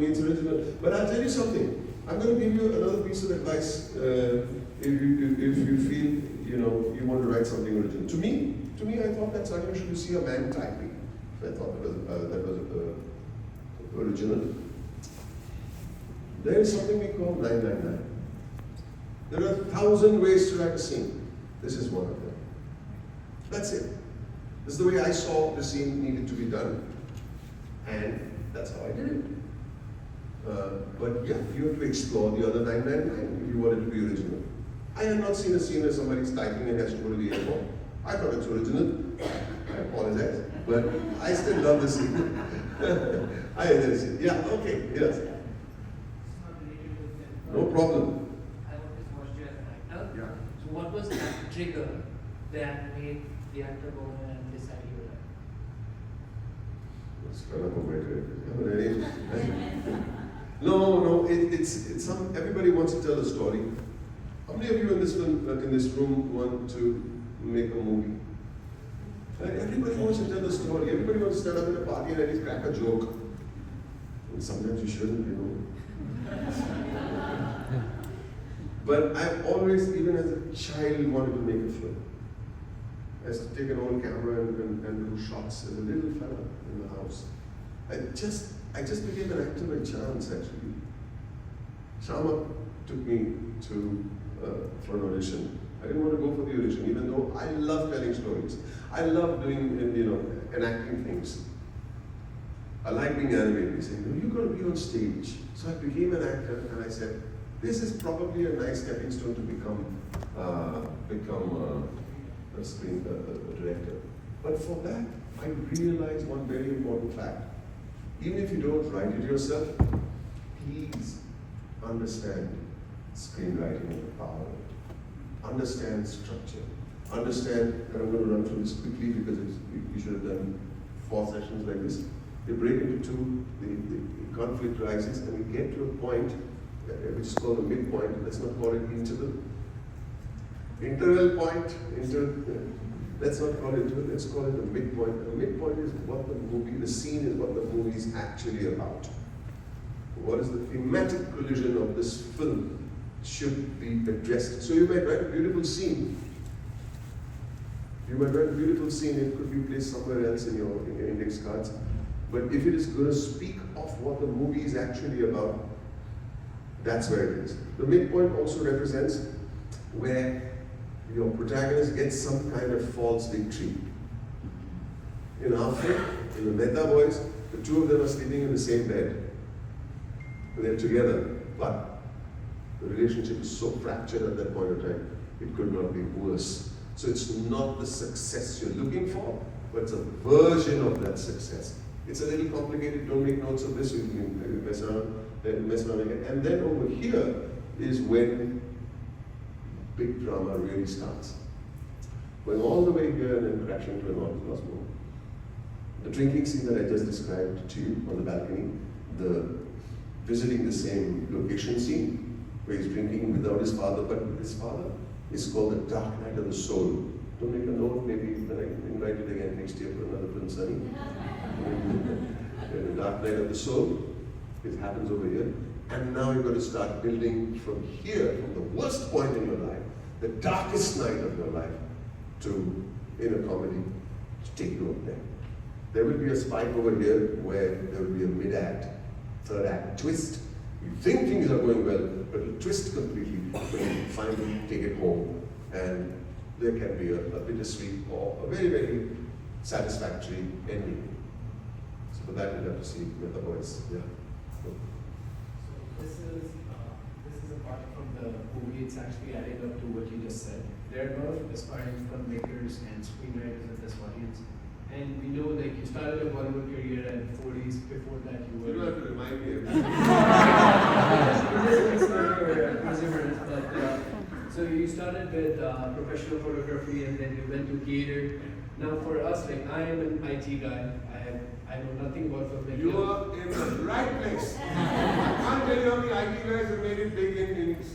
me it's original. But I'll tell you something. I'm going to give you another piece of advice if you feel you want to write something original. To me, I thought that's unusual to see a man typing. So I thought that was original. There is something we call 999. There are 1,000 ways to write a scene. This is one of them. That's it. This is the way I saw the scene needed to be done, and that's how I did it. But yeah, you have to explore the other 999 if you want it to be original. I have not seen a scene where somebody's typing and has to go to the airport. I thought it's original. I apologize, but I still love the scene. I enjoy the scene. Yeah, okay, yes. No problem. I always watched you as an actor. Yeah. So what was that trigger that made the actor go in and decide you were It's kind of a No, it's some. Everybody wants to tell a story. How many of you in this room want to make a movie? Everybody wants to tell a story. Everybody wants to stand up in a party and at least crack a joke. And sometimes you shouldn't, But I've always, even as a child, wanted to make a film. I used to take an old camera and do shots as a little fella in the house. I just became an actor by chance, actually. Shama took me for an audition. I didn't want to go for the audition, even though I love telling stories. I love doing, enacting things. I like being animated. He said, you're going to be on stage. So I became an actor, and I said, this is probably a nice stepping stone to become a director. But for that, I realized one very important fact. Even if you don't write it yourself, please understand screenwriting and the power of it. Understand structure. Understand, and I'm going to run through this quickly because we should have done 4 sessions like this. They break into 2, the conflict rises, and we get to a point which is called a midpoint. Let's not call it interval. Interval point, let's not call it interval, let's call it a midpoint. A midpoint is what the scene is what the movie is actually about. What is the thematic collision of this film should be addressed. So you might write a beautiful scene. It could be placed somewhere else in your index cards. But if it is going to speak of what the movie is actually about, that's where it is. The midpoint also represents where your protagonist gets some kind of false victory. In our film, in the Mehta Boys, the 2 of them are sleeping in the same bed. They're together, but the relationship is so fractured at that point in time, it could not be worse. So it's not the success you're looking for, but it's a version of that success. It's a little complicated, don't make notes of this, you can mess around again. And then over here is when big drama really starts. Going all the way here and then crashing to an orthodox mode. The drinking scene that I just described to you on the balcony, the visiting the same location scene, where he's drinking without his father, but with his father, is called the Dark Night of the Soul. Don't make a note, maybe when I invite it again next year for another film study. The Dark Night of the Soul, it happens over here. And now you've got to start building from here, from the worst point in your life, the darkest night of your life, to, in a comedy, to take you up there. There will be a spike over here where there will be a mid-act, third act twist. You think things are going well, but it'll twist completely when you finally take it home. And there can be a bittersweet or a very, very satisfactory ending. So for that, you'll have to see with the voice. Yeah. This is apart from the movie, it's actually adding up to what you just said. There are a lot of aspiring filmmakers and screenwriters in this audience. And we know that you started a Bollywood career in the 40s. Before that, you were. You don't have to remind me of So you started with professional photography and then you went to theater. Now for us, like I am an IT guy. I know nothing about filmmaking. You are in the right place. I can't tell you how many IT guys have made it big in as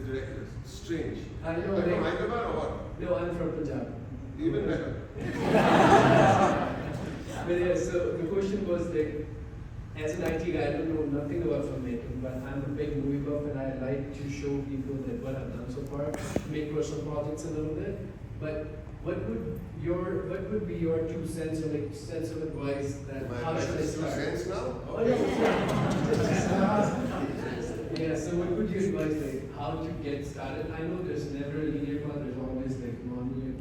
directors. Strange. I know. Are you from Hyderabad or what? No, I'm from Punjab. Even better. But yeah, so the question was like, as an IT guy, I don't know nothing about filmmaking, but I'm a big movie buff and I like to show people that what I've done so far, make personal projects a little bit. But what would be your 2 cents or like cents of advice that how should I start? 2 cents now? Oh yeah. Yeah, so what would you advise, like, how to get started? I know there's never a linear path, there's always like non-linear.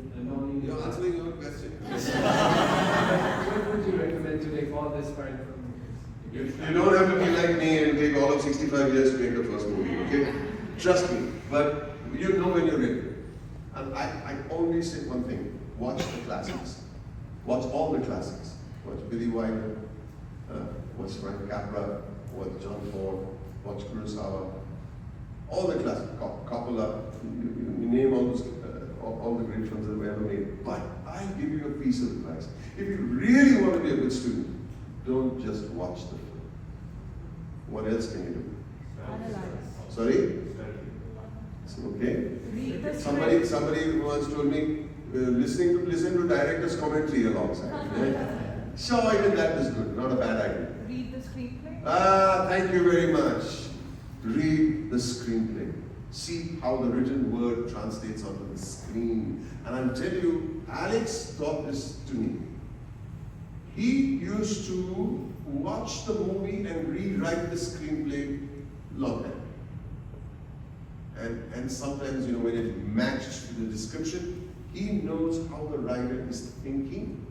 You're answering your own question. What would you recommend to like all this part from? You don't have to be like me and take all of 65 years to make the first movie, okay? Trust me, but you know when you're ready. And I always say one thing, watch the classics. Watch all the classics. Watch Billy Wilder, watch Frank Capra, watch John Ford, watch Kurosawa, all the classics, Coppola, you name all those, all the great films that were ever made. But I give you a piece of advice. If you really want to be a good student, don't just watch the film. What else can you do? Analyze. Sorry? Okay. Read the Somebody once told me, listen to director's commentary alongside. Sure, even that is good, not a bad idea. Read the screenplay. Thank you very much. Read the screenplay. See how the written word translates onto the screen. And I'll tell you, Alex taught this to me. He used to watch the movie and rewrite the screenplay longhand. And sometimes, when it matched to the description, he knows how the writer is thinking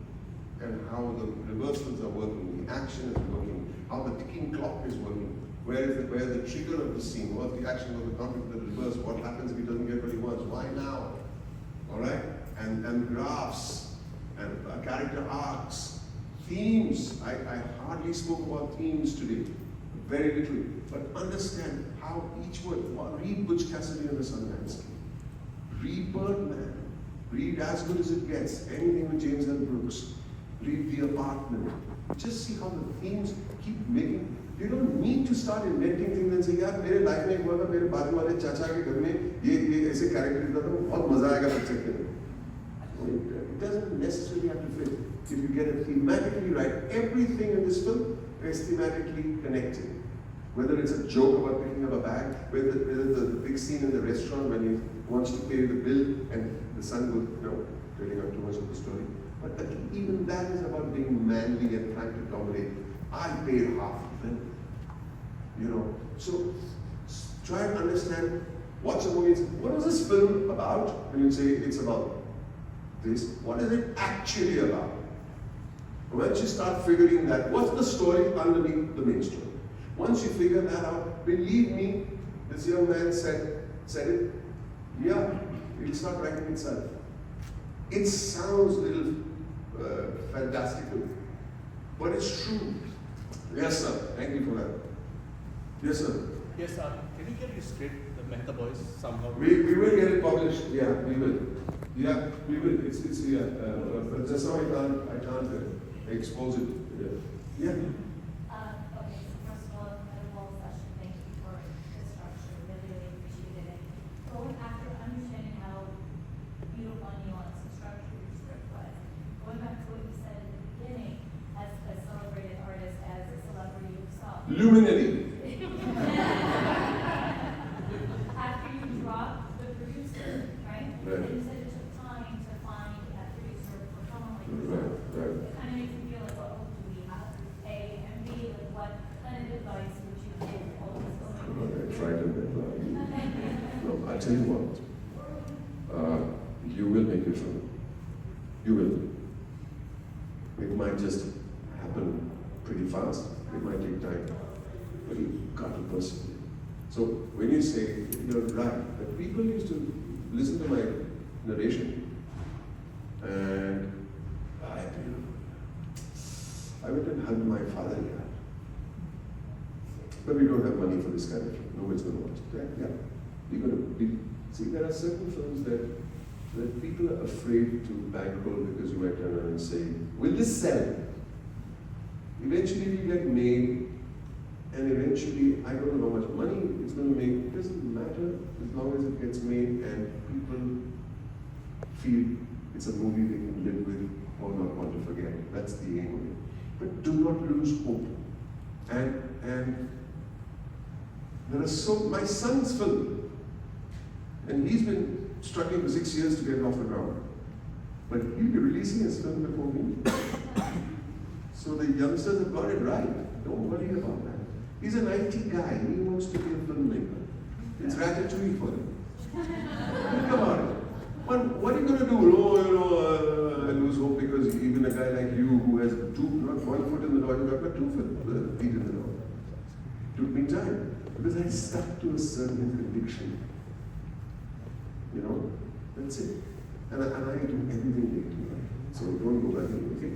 and how the reversals are working, the action is working, how the ticking clock is working, where the trigger of the scene, what's the action of the conflict, the reverse, what happens if he doesn't get what he wants, why now? Alright? And graphs, and character arcs, themes. I hardly spoke about themes today, very little, but understand how each word, read Butch Cassidy and the Sundance Kid, read Birdman, read As Good As It Gets, anything with James L. Brooks, read The Apartment. Just see how the themes keep making. You don't need to start inventing things and say, यार मेरे life में एक बार मेरे बाजू वाले चाचा के घर में ये ऐसे कैरेक्टर था तो बहुत मजा आएगा पिक्चर के लिए. It doesn't necessarily have to fit. If you get it thematically right, everything in this film is thematically connected. Whether it's a joke about picking up a bag, whether the big scene in the restaurant when he wants to pay the bill and the son will, telling out too much of the story. But even that is about being manly and trying to dominate. I paid half of them. So try and understand, watch the movie and say, what was this film about? When you say it's about this, what is it actually about? Once you start figuring that, what's the story underneath the main story? Once you figure that out, believe me, this young man said it, yeah, it'll start writing itself. It sounds a little fantastical, but it's true. Yes, sir. Thank you for that. Yes, sir. Yes, sir. Can you get it straight, the Mehta Boys, somehow? We will get it published. Yeah, we will. Yeah, we will. It's but just now I can't expose it. Yeah. Okay, so first of all, at a whole session, thank you for the structure, really appreciated it. Going after understanding how beautiful and nuanced the structure of your script was, going back to what you said at the beginning, as a celebrated artist, as a celebrity yourself. Luminary. After you dropped the producer, right? Right. And you said it took time to find that producer for someone like yourself. Right. It kind of makes me feel like, what hope do we have? A, and B, like what kind of advice would you give all these filmmakers? Try to No, I tell you what. You will make your film. You will. It might just happen pretty fast. It might take time. But you've got to persevere. So when you say, you're right, that people used to listen to my narration and I went and hugged my father here. But we don't have money for this kind of film. Nobody's going to watch it. Yeah. You're going to see, there are certain films that people are afraid to bankroll because you might turn around and say, will this sell? Eventually we get made, and eventually, I don't know how much money it's going to make. It doesn't matter as long as it gets made and people feel it's a movie they can live with or not want to forget. That's the aim of it. But do not lose hope. And there are my son's film, and he's been struggling for 6 years to get it off the ground. But he'll be releasing his film before me. So the youngsters have got it right. Don't worry about that. He's an IT guy. He wants to be a filmmaker. It's ratatouille for him. Think about it. What are you going to do? Oh, I lose hope because even a guy like you who has not 1 foot in the door, you've got 2 feet in the door. Took me time because I stuck to a certain conviction. You know, that's it. And I do everything they do. So don't go back, okay?